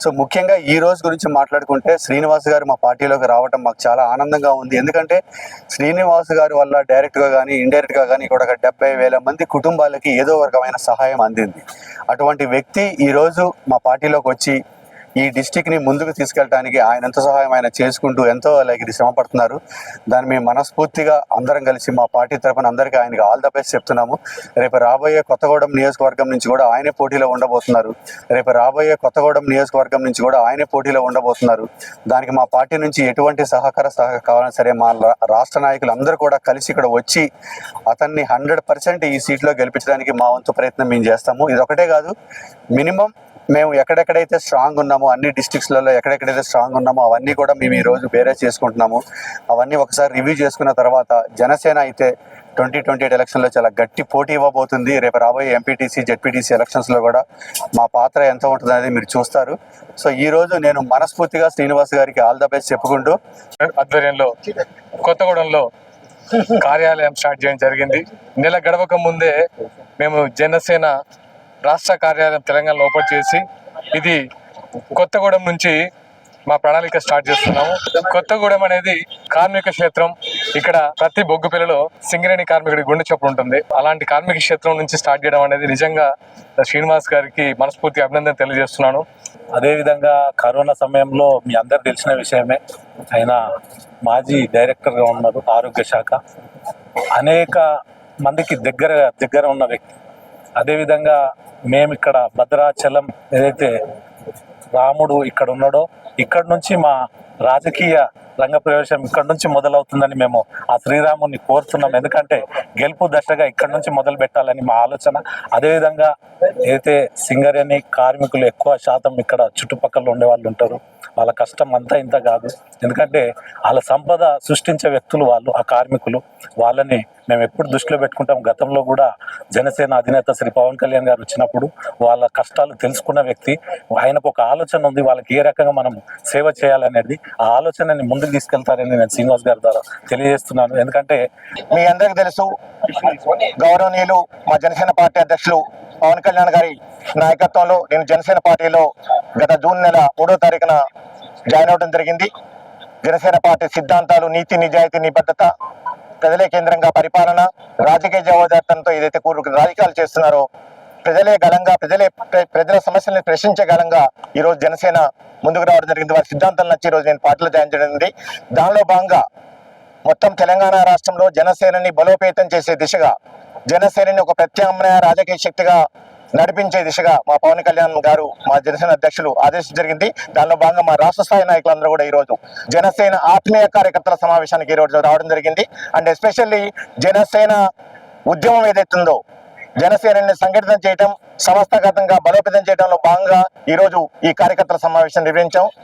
So ముఖ్యంగా ఈ రోజు గురించి మాట్లాడుకుంటే శ్రీనివాస్ గారు మా పార్టీలోకి రావడం మాకు చాలా ఆనందంగా ఉంది. ఎందుకంటే శ్రీనివాస్ గారి వల్ల డైరెక్ట్గా కానీ ఇండైరెక్ట్గా కానీ ఇక్కడ ఒక 70,000 మంది కుటుంబాలకి ఏదో ఒక రకమైన సహాయం అందింది. అటువంటి వ్యక్తి ఈరోజు మా పార్టీలోకి వచ్చి ఈ డిస్టిక్ని ముందుకు తీసుకెళ్ళడానికి ఆయన ఎంత సహాయం ఆయన చేసుకుంటూ ఎంతో ఇది శ్రమ పడుతున్నారు. దాన్ని మేము మనస్ఫూర్తిగా అందరం కలిసి మా పార్టీ తరఫున అందరికీ ఆయనకి ఆల్ ద బెస్ట్ చెప్తున్నాము. రేపు రాబోయే కొత్తగూడెం నియోజకవర్గం నుంచి కూడా ఆయనే పోటీలో ఉండబోతున్నారు. దానికి మా పార్టీ నుంచి ఎటువంటి సహకారం కావాలన్నా సరే మా రాష్ట్ర నాయకులు అందరూ కూడా కలిసి ఇక్కడ వచ్చి అతన్ని 100% ఈ సీట్లో గెలిపించడానికి మా వంతు ప్రయత్నం మేము చేస్తాము. ఇది ఒకటే కాదు, మినిమం మేము ఎక్కడెక్కడైతే స్ట్రాంగ్ ఉన్నామో అన్ని డిస్ట్రిక్ట్స్లలో ఎక్కడెక్కడైతే స్ట్రాంగ్ ఉన్నామో అవన్నీ కూడా మేము ఈరోజు బేరే చేసుకుంటున్నాము. అవన్నీ ఒకసారి రివ్యూ చేసుకున్న తర్వాత జనసేన అయితే 2028 ఎలక్షన్లో చాలా గట్టి పోటీ ఇవ్వబోతుంది. రేపు రాబోయే ఎంపీటీసీ జెడ్పీటీసీ ఎలక్షన్స్లో కూడా మా పాత్ర ఎంత ఉంటుంది అనేది మీరు చూస్తారు. సో ఈరోజు నేను మనస్ఫూర్తిగా శ్రీనివాస్ గారికి ఆల్ ద బెస్ట్ చెప్పుకుంటూ ఆధ్వర్యంలో కొత్తగూడెంలో కార్యాలయం స్టార్ట్ చేయడం జరిగింది. నెల గడవక ముందే మేము జనసేన రాష్ట్ర కార్యాలయం తెలంగాణలో ఓపెన్ చేసి ఇది కొత్తగూడెం నుంచి మా ప్రణాళిక స్టార్ట్ చేస్తున్నాము. కొత్తగూడెం అనేది కార్మిక క్షేత్రం. ఇక్కడ ప్రతి బొగ్గు పిల్లలో సింగరేణి కార్మికుడి గుండె చప్పుడు ఉంటుంది. అలాంటి కార్మిక క్షేత్రం నుంచి స్టార్ట్ చేయడం అనేది నిజంగా శ్రీనివాస్ గారికి మనస్ఫూర్తి అభినందన తెలియజేస్తున్నాను. అదేవిధంగా కరోనా సమయంలో మీ అందరు తెలిసిన విషయమే, ఆయన మాజీ డైరెక్టర్గా ఉన్నారు ఆరోగ్య శాఖ. అనేక మందికి దగ్గర ఉన్న వ్యక్తి. అదేవిధంగా మేము ఇక్కడ భద్రాచలం ఏదైతే రాముడు ఇక్కడ ఉన్నాడో ఇక్కడ నుంచి మా రాజకీయ రంగ ప్రవేశం ఇక్కడ నుంచి మొదలవుతుందని మేము ఆ శ్రీరాముని కోరుతున్నాం. ఎందుకంటే గెలుపు దశగా ఇక్కడ నుంచి మొదలు పెట్టాలని మా ఆలోచన. అదేవిధంగా అయితే సింగరేణి కార్మికులు ఎక్కువ శాతం ఇక్కడ చుట్టుపక్కల ఉండే వాళ్ళు ఉంటారు. వాళ్ళ కష్టం అంతా ఇంత కాదు. ఎందుకంటే వాళ్ళ సంపద సృష్టించే వ్యక్తులు వాళ్ళు, ఆ కార్మికులు. వాళ్ళని మేము ఎప్పుడు దృష్టిలో పెట్టుకుంటాం. గతంలో కూడా జనసేన అధినేత శ్రీ పవన్ కళ్యాణ్ గారు వచ్చినప్పుడు వాళ్ళ కష్టాలు తెలుసుకున్న వ్యక్తి. ఆయనకు ఒక ఆలోచన ఉంది, వాళ్ళకి ఏ రకంగా మనం సేవ చేయాలనేది. ఆ ఆలోచనని ముందుకు తీసుకెళ్తారని నేను శ్రీనివాస్ గారి ద్వారా తెలియజేస్తున్నాను. ఎందుకంటే మీ అందరికీ తెలుసు, గౌరవనీయులు మా జనసేన పార్టీ అధ్యక్షులు పవన్ కళ్యాణ్ గారి నాయకత్వంలో నేను జనసేన పార్టీలో గత జూన్ నెల 3వ తారీఖున జాయిన్ అవ్వడం జరిగింది. జనసేన పార్టీ సిద్ధాంతాలు, నీతి, నిజాయితీ, నిబద్ధత, ప్రజలే కేంద్రంగా పరిపాలన, రాజకీయ జవాబుదారితనంతో ఏదైతే రాజకీయాలు చేస్తున్నారో ప్రజలే గలంగా ప్రజల సమస్యలను ప్రశ్నించగలంగా ఈరోజు జనసేన ముందుకు రావడం జరిగింది. వారి సిద్ధాంతాలు నచ్చి ఈరోజు నేను పార్టీలో జాయిన్ చేయడం జరిగింది. దానిలో భాగంగా మొత్తం తెలంగాణ రాష్ట్రంలో జనసేనని బలోపేతం చేసే దిశగా, జనసేనని ఒక ప్రత్యామ్నాయ రాజకీయ శక్తిగా నడిపించే దిశగా మా పవన్ కళ్యాణ్ గారు, మా జనసేన అధ్యక్షులు ఆదేశించడం జరిగింది. దానిలో భాగంగా మా రాష్ట్ర స్థాయి నాయకులందరూ కూడా ఈరోజు జనసేన ఆత్మీయ కార్యకర్తల సమావేశానికి ఈరోజు రావడం జరిగింది. అండ్ ఎస్పెషల్లీ జనసేన ఉద్యమం ఏదైతుందో జనసేనని సంఘటితం చేయడం, సంస్థాగతంగా బలోపేతం చేయడంలో భాగంగా ఈరోజు ఈ కార్యకర్తల సమావేశం నిర్వహించాం.